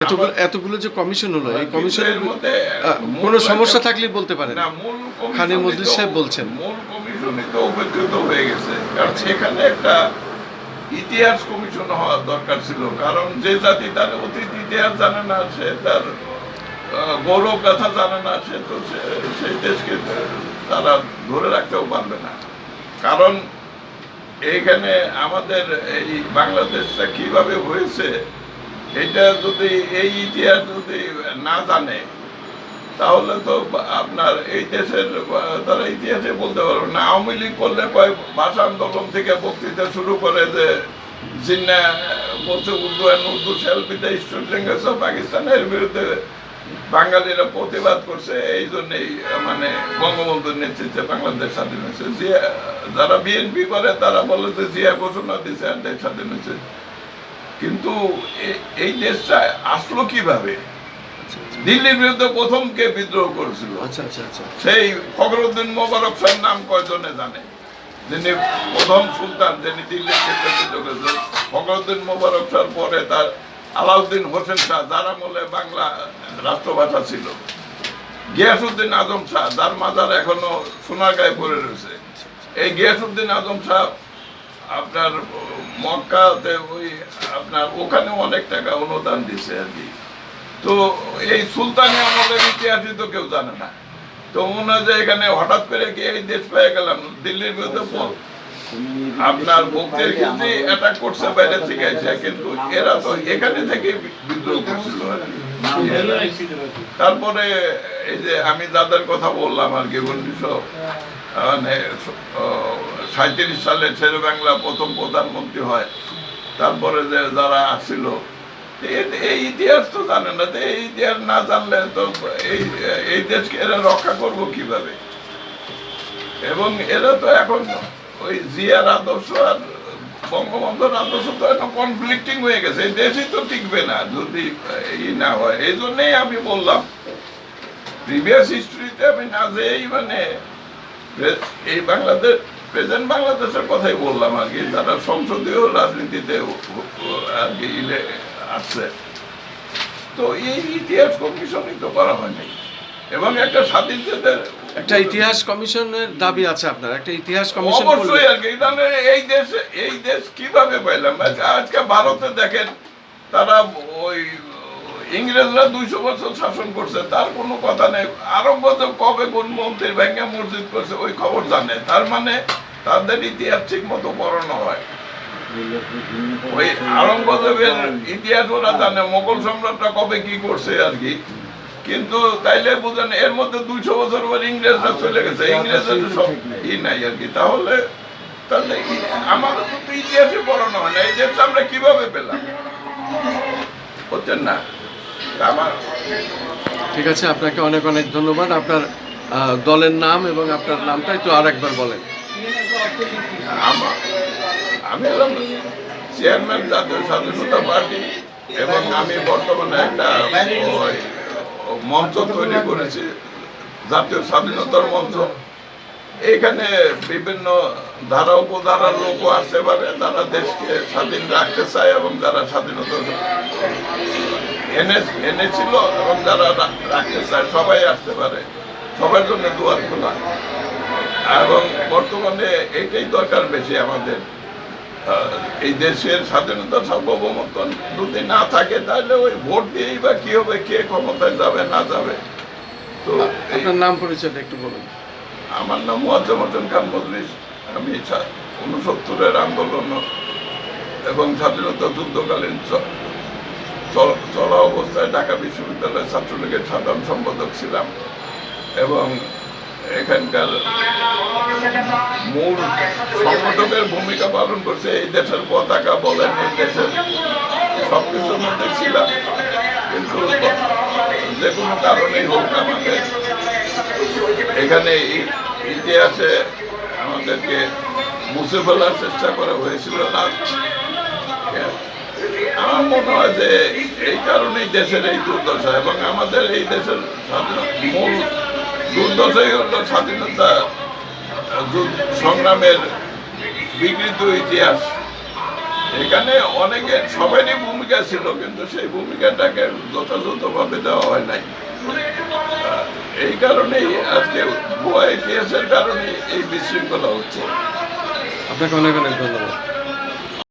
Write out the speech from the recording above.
এতগুলো যে কমিশন হলো, এই কমিশনের মধ্যে কোনো সমস্যা থাকলে বলতে পারেন। না, মূল খানে মজলিস সাহেব বলছেন মূল কমিশনই তো উপেক্ষিত হয়ে গেছে, কারণ সেখানে একটা ইতিহাস কমিশন হওয়া দরকার ছিল। কারণ যে জাতি তার অতীত ইতিহাস জানে না, সে তার গৌরব গাথা জানে না, সে তো সেই দেশকে তারা ধরে রাখতেও পারবে না। কারণ এইখানে আমাদের এই বাংলাদেশটা কিভাবে হয়েছে, এটা যদি এই ইতিহাস যদি না জানে, তাহলে তো আপনার এই দেশের তারা ইতিহাসে বলতে পারবে না। আওয়ামী লীগ করলে কয় ভাষা আন্দোলন থেকে বক্তৃতা শুরু করে যে জিন্না বলছে Urdu and Urdu shall be the state language of পাকিস্তানের বিরুদ্ধে বাঙালিরা প্রতিবাদ করছে। এই জন্যই মানে বঙ্গবন্ধুর নেতৃত্বে বাংলাদেশ স্বাধীন হয়েছে। জিয়া যারা বিএনপি করে তারা বলে যে জিয়া ঘোষণা দিয়েছে আর দেশ স্বাধীন হয়েছে। কিন্তু এই দেশটা আসলো কিভাবে? দিল্লির বিরুদ্ধে প্রথম কে বিদ্রোহ করেছিল? সেই ফখরুদ্দিন মোবারক শাহের নাম কয়জনে জানে? যিনি প্রথম সুলতান, যিনি দিল্লির ক্ষেত্রে বিদ্রোহ করেছিল। ফখরুদ্দিন মোবারক শাহের পরে তার আলাউদ্দিন হোসেন শাহ, যার আমলে বাংলা রাষ্ট্রভাষা ছিল। গিয়াসউদ্দিন আজম শাহ, যার মাজার এখনো সোনারগাঁয়ে পড়ে রয়েছে। এই গিয়াসউদ্দিন আজম শাহ আপনার মক্কাতে ওই আপনার ওখানে অনেক টাকা অনুদান দিচ্ছে আর কি। তো এই সুলতানি আমলের ইতিহাসই তো কেউ জানে না। তো মনে হয় যে এখানে হঠাৎ করে কি এই দেশ পেয়ে গেলাম, দিল্লির বিরুদ্ধে আপনার ভক্তির কিন্তু অ্যাটাক করছে বাইরে থেকে এসে, কিন্তু এরা তো এখানে থেকে বিদ্রোহ করছিল আর কি। তারপরে এই যে আমি যাদের কথা বললাম আর কি, 1937 সালে শেরে বাংলা প্রথম প্রধানমন্ত্রী হয়। তারপরে যে যারা আসছিল, এই ইতিহাস তো জানে না। এই ইতিহাস না জানলে তো এই দেশকে এরা রক্ষা করবো কিভাবে? এবং এরা তো এখন ওই জিয়ার আদর্শ আর বঙ্গবন্ধুর আদর্শ তো এখন কনফ্লিক্টিং হয়ে গেছে। এই দেশই তো টিকবে না যদি না হয়। এই জন্যই আমি বললাম প্রিভিয়াস হিস্ট্রিতে আমি না যেই মানে এই বাংলাদেশ প্রেজেন্ট বাংলাদেশের কথাই বললাম আর কি, যারা সংসদীয় রাজনীতিতে আর কি আসছে। তো এই ইতিহাস কমিশনই তো করা হয়নি। এবং একটা স্বাধীন দেশের একটা ইতিহাস কমিশনের দাবি আছে আপনার, একটা ইতিহাস কমিশন অবশ্যই আর কি। এই দেশ কিভাবে পাইলাম? আজকে ভারতে দেখেন, তারা ওই ইংরেজরা 200 বছর শাসন করছে, তার কোনো কথা নেই। আরব কবে কোন মন্ত্রী ভেঙ্গা মসজিদ করছে ওই খবর জানে। তার মানে তাদের ইতিহাস ঠিক মতো পড়ানো হয়। ওই আরঙ্গজেবের ইতিহাস ওরা জানে, মোগল সম্রাটরা কবে কি করছে আর কি। কিন্তু তাইলে বুঝেন এর মধ্যে 200 বছর পর ইংরেজরা চলে গেছে, ইংরেজদের সব নাই আর কি। তাহলে আমাদের তো ইতিহাসে পড়ানো হয় না। এই দেশটা আমরা কিভাবে পেলাম? হচ্ছেন না আমার। ঠিক আছে, আপনাকে অনেক অনেক ধন্যবাদ। আপনার দলের নাম এবং আপনার নামটা একটু আর একবার বলেন। আমি হলাম চেয়ারম্যান জাতীয় স্বাধীনতা পার্টি, এবং আমি বর্তমানে একটা মঞ্চ তৈরি করেছি, জাতীয় স্বাধীনতার মঞ্চ। এখানে বিভিন্ন ধারা উপধারার লোকও আসতে পারে, যারা দেশকে স্বাধীন রাখতে চায় এবং যারা স্বাধীনতা এনেছিল এবং যারা রাখতে চায়, সবাই আসতে পারে। সবার জন্য দুয়ার খোলা। এবং বর্তমানে এটাই দরকার বেশি আমাদের। এই দেশের স্বাধীনতা সার্বভৌমত্ব যদি না থাকে, তাহলে ওই ভোট দিয়েই বা কি হবে, কে ক্ষমতায় যাবে না যাবে। তো আপনার নাম পরিচয়টা একটু বলুন। আমার নাম মুয়াজ্জম হোসেন খান মজলিস। আমি 69-এর আন্দোলন এবং স্বাধীনতা যুদ্ধকালীন চলা অবস্থায় ঢাকা বিশ্ববিদ্যালয়ের ছাত্রলীগের সাধারণ সম্পাদক ছিলাম, এবং এখানকার মূল সংগঠকের ভূমিকা পালন করছে। এই দেশের পতাকা বলেন, এই দেশের সবকিছুর মধ্যে ছিলাম। কিন্তু যে কোনো কারণেই হোক, আমাদের এখানে ইতিহাসে আমাদেরকে মুছে ফেলার চেষ্টা করা হয়েছিল না। আমার মনে হয় যে এই কারণেই দেশের এই দুর্দশা, এবং আমাদের এই দেশের মূল দুর্দশাই হল স্বাধীনতা সংগ্রামের বিকৃত ইতিহাস। এখানে অনেকের সবারই ভূমিকা ছিল, কিন্তু সেই ভূমিকাটাকে যথাযথভাবে দেওয়া হয় নাই। এই কারণেই আজকে ভুয়া ইতিহাসের কারণে এই বিশৃঙ্খলা হচ্ছে। আপনাকে অনেক অনেক ধন্যবাদ।